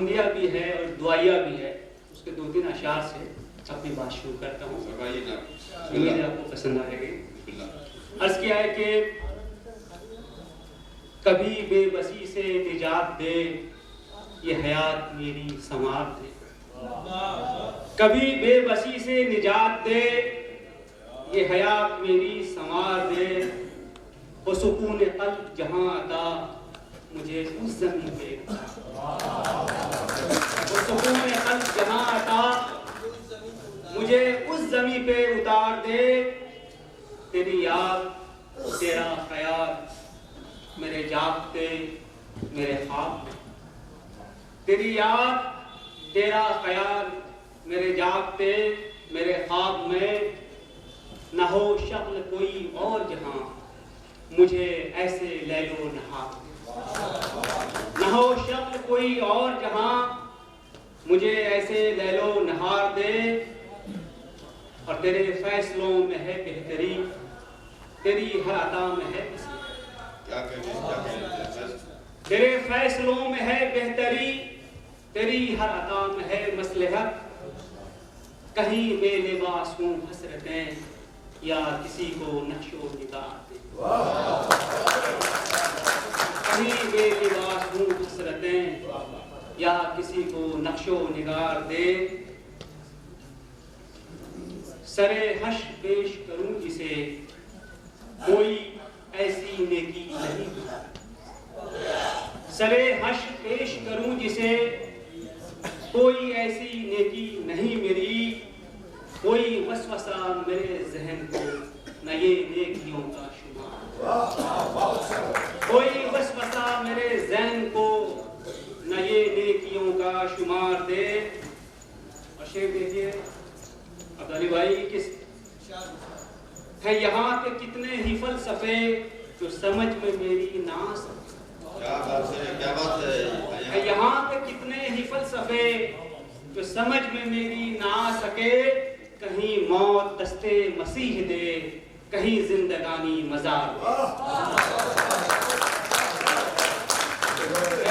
हमदिया भी है और दुआया भी है। उसके 2-3 अशार से अपनी बात शुरू करता हूँ, उम्मीद आपको पसंद आएगी। अर्ज किया है कि कभी बेबसी से निजात दे, ये हयात मेरी संवार दे। कभी बेबसी से निजात दे, ये हयात मेरी संवार दे। वो सुकून क़ल्ब जहाँ अता, मुझे उस ज़मीं पे वो सुकून क़ल्ब जहाँ अता, मुझे उस ज़मीं पे उतार दे। तेरी याद तेरा ख्याल मेरे जागते मेरे ख्वाब में। तेरी याद तेरा ख्याल मेरे जागते मेरे ख्वाब में। न हो शक्ल कोई और जहां, मुझे ऐसे लैलो नहार। न हो शक्ल कोई और जहां, मुझे ऐसे लैलो नहार दे। और तेरे फैसलों में है बेहतरी, तेरी हर अता में है तेरे फैसलों में है बेहतरी, तेरी हर अता में है मसलहत। कहीं बेलिबास हूँ हसरतें, या किसी को नक्शो निगार दे। कहीं बेलिबास हूँ हसरतें, या किसी को नक्शो निगार दे। सरे हश पेश करूं जिसे, कोई ऐसी नेकी नहीं। सरे हश पेश करूं जिसे, कोई ऐसी नेकी नहीं मेरी। कोई वसवसा मेरे जहन को, न ये नेकियों का शुमार। कोई वसवसा मेरे जहन को, न ये नेकियों का शुमार दे। और शेर देखिए अब्दाली भाई किस है। यहाँ पे कितने ही फलसफे जो समझ में मेरी ना सके। क्या बात है। यहाँ पे कितने ही फलसफे जो समझ में मेरी ना सके। कहीं मौत दस्ते मसीह दे, कहीं जिंदगानी मजार दे।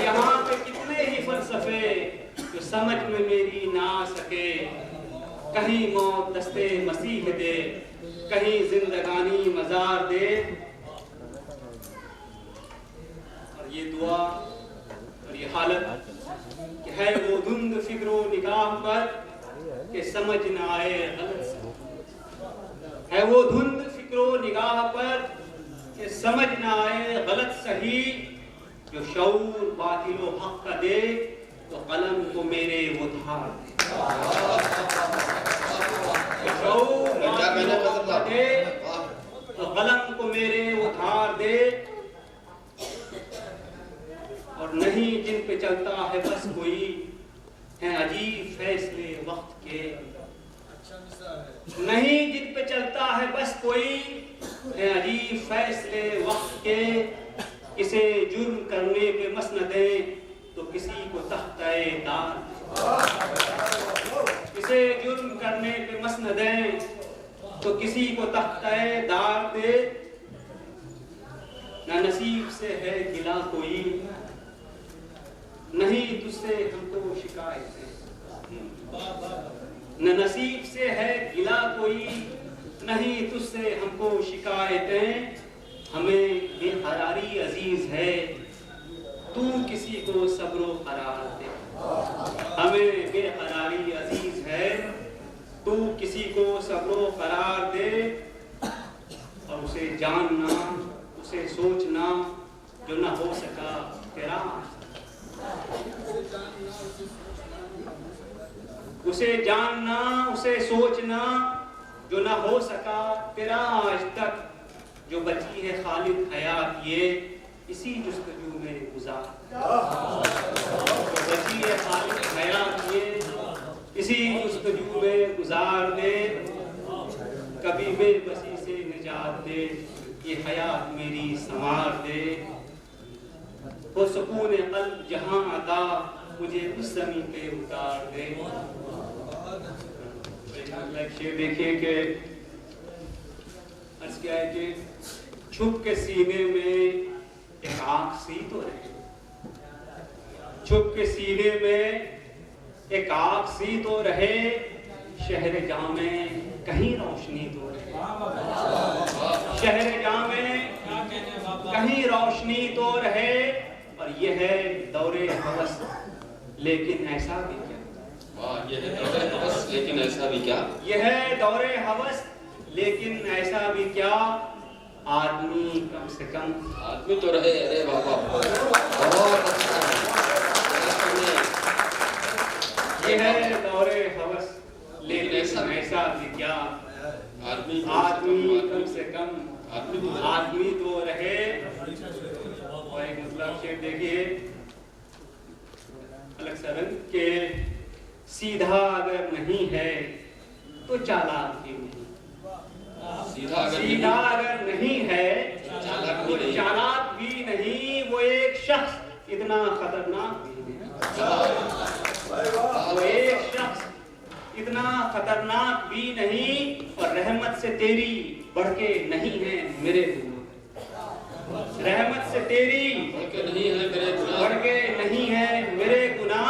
यहाँ पे कितने ही फलसफे जो समझ में मेरी ना सके। कहीं मौत दस्ते मसीह दे, कहीं जिंदगानी मजार दे। और ये दुआ और ये हालत कि है वो धुंध फिक्रो निगाह पर कि समझ न आए गलत सही। है वो धुंध फिक्रो निगाह पर कि समझ न आए गलत सही। जो शऊर बातिलो हक का दे, तो कलम को मेरे वो धार दे। तो कलम को मेरे वो धार दे। और नहीं जिन पे चलता है बस कोई, है अजीब फैसले वक्त के। नहीं जिन पे चलता है बस कोई, है अजीब फैसले वक्त के। किसे जुर्म करने पे मसनदे, तो किसी को तख्ते दार। किसे जुर्म करने पे मसनदे, तो किसी को तख्ते दार दे। न नसीब से है गिला कोई, नहीं तुझसे हमको शिकायत है। न नसीब से है गिला कोई, नहीं तुझसे हमको शिकायतें। हमें बेकरारी अजीज है, तू किसी को सब्रो करार दे। हमें बेकरारी अजीज है, तू किसी को सब्रो करार दे। और उसे जानना उसे सोचना जो न हो सका तेरा। उसे जानना उसे सोचना जो न हो सका तेरा आज तक। जो बची है खालिद हयात ये, इसी जुस्तजू में गुजार। जो बची है खालिद हयात ये, इसी जुस्तजू में गुजार दे। कभी बेबसी से निजात दे, ये हयात मेरी संवार दे। वो सुकून क़ल्ब जहाँ अता, मुझे उस ज़मीं पे उतार दे। शेर देखिए कि अर्ज़ क्या है कि छुप के सीने में एक आग सी तो रहे। छुप के सीने में एक आग सी तो रहे, शहर जहाँ में कहीं रोशनी तो रहे, शहर जहाँ में कहीं रोशनी तो रहे। और ये है दौरे हवस, लेकिन ऐसा भी क्या, ये है दौरे हवस लेकिन ऐसा भी क्या, ये है दौरे हवस लेकिन ऐसा भी क्या, आदमी कम से कम आदमी तो रहे। अरे बाबा बहुत अच्छा ये है दौरे हवस लेकिन ऐसा भी क्या, आदमी कम से कम आदमी तो रहे। और एक मतलब शेर देखिए अलग सरंग के, सीधा अगर नहीं है तो चालाक भी नहीं, सीधा अगर नहीं है तो चालाक भी नहीं। वो एक शख्स इतना खतरनाक भी नहीं, वो एक शख्स इतना खतरनाक भी नहीं। और रहमत से तेरी बढ़ के नहीं है मेरे गुनाह, रहमत से तेरी बढ़ के नहीं है मेरे गुनाह, बढ़ के नहीं है मेरे गुनाह।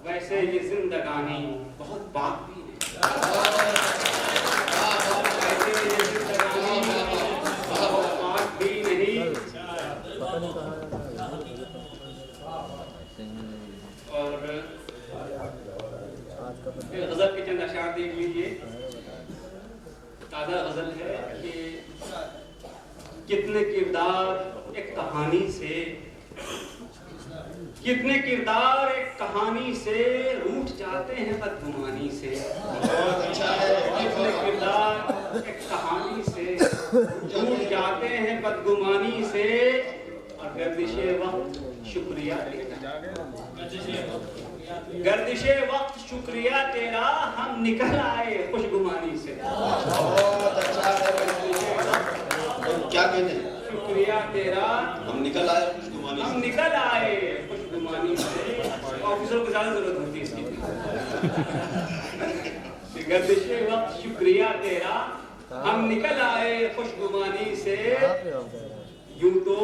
वैसे ये जिंदगानी बहुत पाक भी नहीं, वैसे ये जिंदगानी बहुत पाक भी नहीं। और गजल के चंद अशार देख लीजिए। ताज़ा गजल है कि कितने किरदार एक कहानी से, कितने किरदार एक कहानी से रूठ जाते हैं बदगुमानी से। कितने किरदार एक कहानी से रूठ जाते हैं बदगुमानी से। और गर्दिशे वक्त शुक्रिया तेरा, गर्दिशे वक्त शुक्रिया तेरा, हम निकल आए खुशगुमानी से। बहुत अच्छा है। क्या कहते हैं, शुक्रिया तेरा, हम निकल आए खुशगुमानी, हम निकल आए खुशगुमानी से। ऑफिसरों को ज्यादा जरूरत होती है इसकी। गर्दिशे वक्त शुक्रिया तेरा, हम निकल आए खुशगुमानी से। यूं तो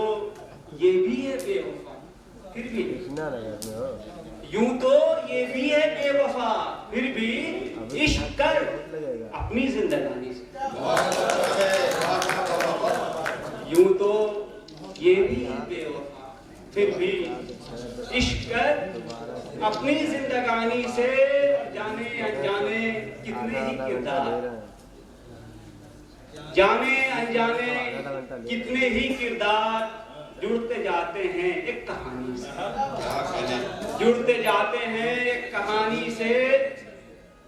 ये भी है बेवफा फिर भी, यूं तो ये भी है बेवफा फिर भी इश्क कर अपनी जिंदगानी से। यूं तो ये भी है बेवफा फिर भी इश्क कर अपनी जिंदगानी से। जाने अनजाने कितने ही किरदार, जाने अनजाने कितने ही किरदार जुड़ते जाते हैं एक कहानी से, जुड़ते जाते हैं एक कहानी से।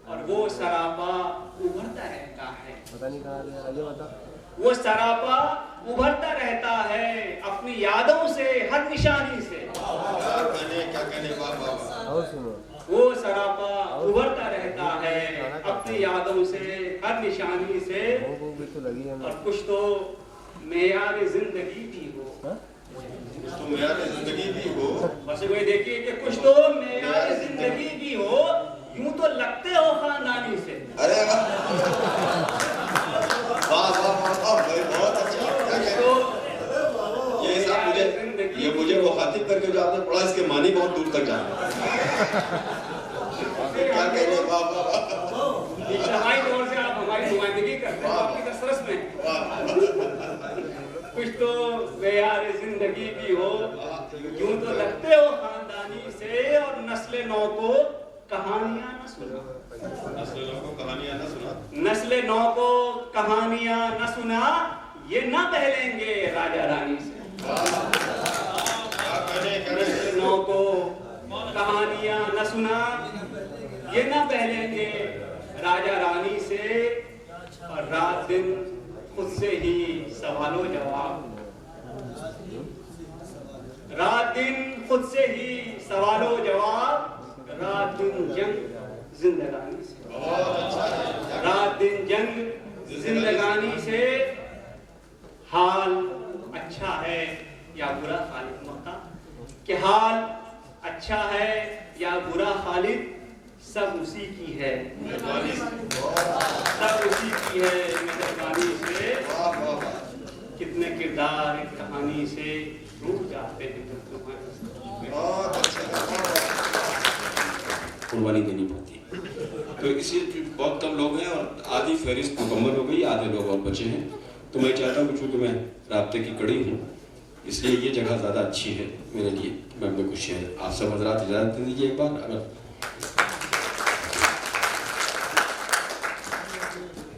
और वो सरापा उभरता रहता है, वो सरापा उभरता रहता है अपनी यादों से, हर निशानी से। क्या कहने वो सरापा उभरता रहता है अपनी यादों से, हर निशानी से। और कुछ तो मेयार जिंदगी भी हो, तो मेरा जिंदगी भी हो। बस वही देखिए कि कुछ तो मेयार जिंदगी भी हो, यूं तो लगते हो खानदानी से। अरे वाह वाह वाह, बहुत अच्छा। तो ये सब मुझे वो खातिब करके जो आपने पढ़ा, इसके मानी बहुत दूर तक जाए। क्या कहने, वाह वाह वाह। इज्तिमाई तौर से आप हमारी नुमाइंदगी करते हैं आपकी कसरत में। कुछ तो मेयार जिंदगी भी हो, यूं तो लगते हो खानदानी से। और नस्ल नौ को कहानियां न सुना, नस्ल नौ को कहानियां न सुना, नस्ल नौ को कहानियां न सुना, ये न बहलेंगे राजा रानी से। नस्ल नौ को कहानियां न सुना, ये न बहलेंगे राजा रानी से। और रात दिन खुद से ही सवालों जवाब, रात दिन खुद से ही सवालों जवाब। रात दिन जंग जिंदगानी से, रात दिन जंग जिंदगानी से। हाल अच्छा है या बुरा खालिद मक्का, कि हाल अच्छा है या बुरा खालिद, सब उसी की है, सब उसी की है मेहरबानी से। कितने किरदार एक कहानी से रूठ जाते हैं जब तुम्हारे बहुत अच्छा, कुर्बानी देनी पड़ती है। तो इसी बहुत कम लोग हैं और आधी फहरिस्त मुकम्मल हो गई, आधे लोग और बचे हैं। तो मैं चाहता हूँ चूँकि मैं राब्ते की कड़ी हूँ, इसलिए ये जगह ज़्यादा अच्छी है मेरे लिए। मैं अपने कुछ शेर आप सब हजरात इजाज़त दे दीजिए एक बार। अगर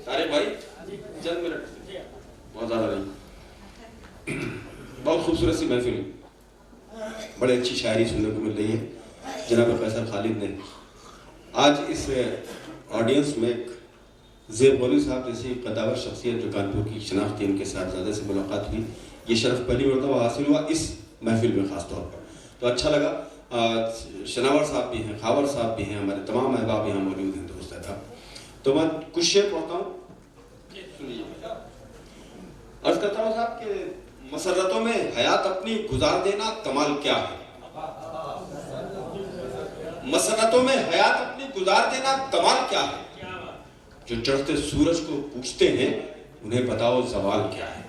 सारे भाई चंद मिनट, बहुत ज़्यादा नहीं। बहुत खूबसूरत सी महफिल, बड़ी अच्छी शायरी सुनने को मिल रही है जनाब फैसल खालिद ने। आज इस ऑडियंस में एक ज़ेब मौलवी साहब जैसी कदावर शख्सियत जो कानपुर की शनाख्त थी, उनके साथ ज़्यादा से मुलाकात हुई। ये शर्फ पहली मरतबा हासिल हुआ इस महफिल में ख़ास तौर पर, तो अच्छा लगा। शनावर साहब भी हैं, खावर साहब भी हैं, हमारे तमाम अहबाब यहाँ मौजूद हैं दोस्त साहब। तो मैं कुछ शेर पढ़ता हूँ, सुनिए। अर्ज़ करता हूँ साहब कि मसरतों में हयात अपनी गुजार देना कमाल क्या है। मसरतों में हयात अपनी गुजार देना कमाल क्या है। जो चढ़ते सूरज को पूछते हैं उन्हें बताओ ज़वाल क्या है।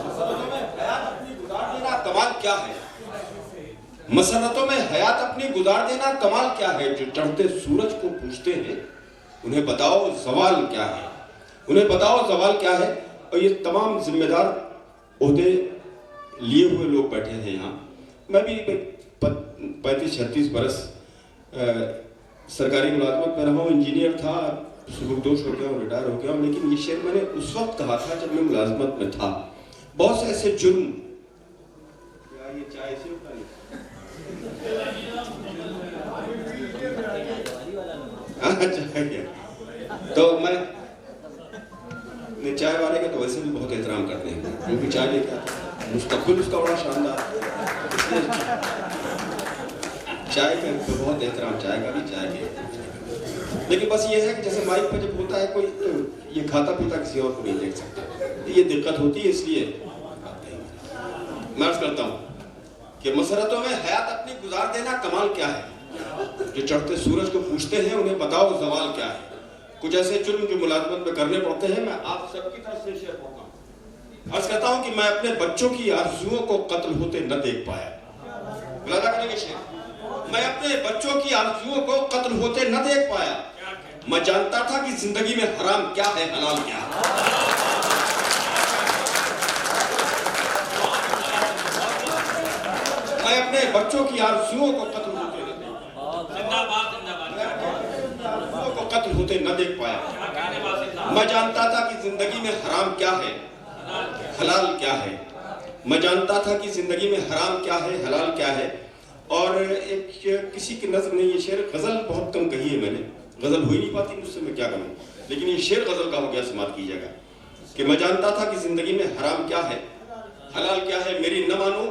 मसरतों में हयात अपनी गुजार देना कमाल क्या है। मसरतों में हयात अपनी गुजार देना कमाल क्या है। जो चढ़ते सूरज को पूछते हैं उन्हें बताओ ज़वाल क्या है। उन्हें बताओ ज़वाल क्या है। और ये तमाम जिम्मेदार ओहदे लिए हुए लोग बैठे हैं यहाँ। मैं भी 35-36 बरस सरकारी मुलाजमत में रहा हूँ, इंजीनियर था, सुबकदोश हो गया हूँ, रिटायर हो गया हूँ। लेकिन ये शेर मैंने उस वक्त कहा था जब मैं मुलाजमत में था। बहुत से ऐसे जुर्म, क्या ये चाय से तो मैं चाय वाले का तो वैसे भी बहुत एहतराम करते हैं, क्योंकि चाय लेके आता है, मुस्तकबिल उसका बड़ा शानदार, चाय का तो बहुत एहतराम, चाय का भी, चाय के। लेकिन बस ये है कि जैसे माइक पर जब होता है कोई, तो ये खाता पीता किसी और को नहीं देख सकते, ये दिक्कत होती है। इसलिए मैं अर्ज करता हूँ कि मसरतों में हयात अपनी गुजार देना कमाल क्या है। जो चढ़ते सूरज को पूछते हैं उन्हें बताओ ज़वाल क्या है। कुछ ऐसे जुर्म जो मुलाजमत में करने पड़ते हैं, मैं आप सबकी तरफ से शेयर पढ़ता हूँ। अर्ज करता हूँ कि मैं अपने बच्चों की आरज़ुओं को कत्ल होते न देख पाया। मुलाजा करेंगे शेर। मैं अपने बच्चों की आरज़ुओं को कत्ल होते न देख पाया। मैं जानता था कि जिंदगी में हराम क्या है, हलाल क्या है। मैं अपने बच्चों की आरज़ुओं को कत्ल होते न कत्ल होते न देख पाया। मैं जानता था कि जिंदगी में हराम क्या है, हलाल क्या है। मैं जानता था कि जिंदगी में हराम क्या है, हलाल क्या है। और एक किसी की नज़र में ये शेर, गज़ल बहुत कम कही है मैंने, गज़ल हो ही नहीं पाती मुझसे, मैं क्या करूँ, लेकिन ये शेर गज़ल का हो गया, समाप्त कीजिएगा कि मैं जानता था कि जिंदगी में हराम क्या है, हलाल क्या है। मेरी न मानो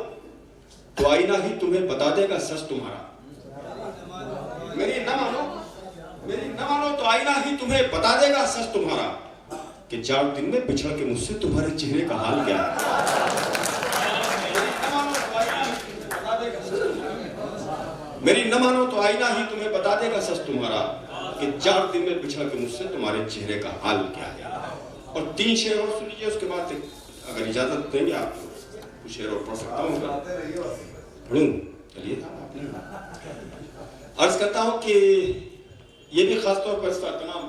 तो आईना ही तुम्हें बता देगा सच तुम्हारा। मेरी न मानो तो आईना ही तुम्हें बता देगा सच तुम्हारा, कि 4 दिन में बिछड़ के मुझसे तुम्हारे चेहरे का हाल क्या है। मेरी न मानो तो आईना ही तुम्हें बता देगा सच तुम्हारा, कि 4 दिन में बिछड़ के मुझसे तुम्हारे चेहरे का हाल क्या है। और 3 शेर और सुन लीजिए, उसके बाद अगर इजाजत देंगे आप कुछ शेर और पढ़ सकता हूँ, पढ़ूं। चलिए, अर्ज करता हूँ कि ये भी खासतौर पर इसका तमाम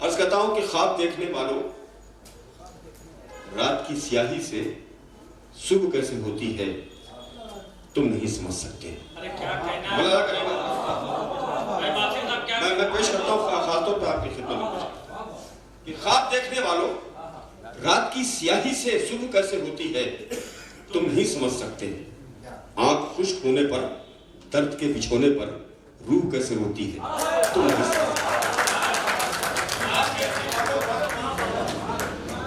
अर्ज करता हूँ कि ख्वाब देखने वालों, रात की स्याही से सुबह कैसे होती है तुम नहीं समझ सकते। मैं पेश करता हूँ खासतौर पर आपकी खिदमत में कि ख्वाब देखने वालों, रात की स्याही से सुबह कैसे होती है तुम नहीं समझ सकते। आंख खुश्क होने पर, दर्द के बिछोने पर रूह कैसे रोती है तुम नहीं समझ सकते।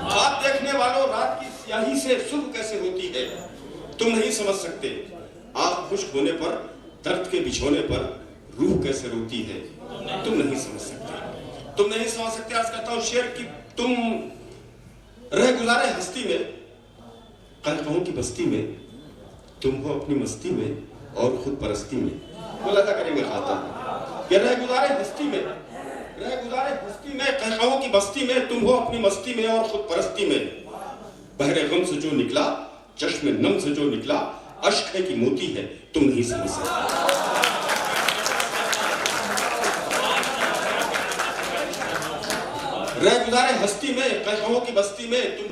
ख्वाब देखने वालों, रात की स्याही से सुबह कैसे होती है तुम नहीं समझ सकते। आंख खुश्क होने पर, दर्द के बिछोने पर रूह कैसे रोती है तुम नहीं समझ सकते। तुम नहीं समझ सकते। आज कहता हूँ शेर कि तुम रह गुजारे हस्ती में, कहूँ की बस्ती में, तुम हो अपनी मस्ती में और खुद परस्ती में। बोला था करेंगे खाता कि रह गुजारे हस्ती में, रह गुजारे हस्ती में, कहखाओं की बस्ती में, तुम हो अपनी मस्ती में और खुद परस्ती में। बहरे गम से जो निकला, चश्मे नम से जो निकला, अश्क है कि मोती है तुम नहीं समझ सकते। रह गुजारे हस्ती में, कहखाओं की बस्ती में, तुम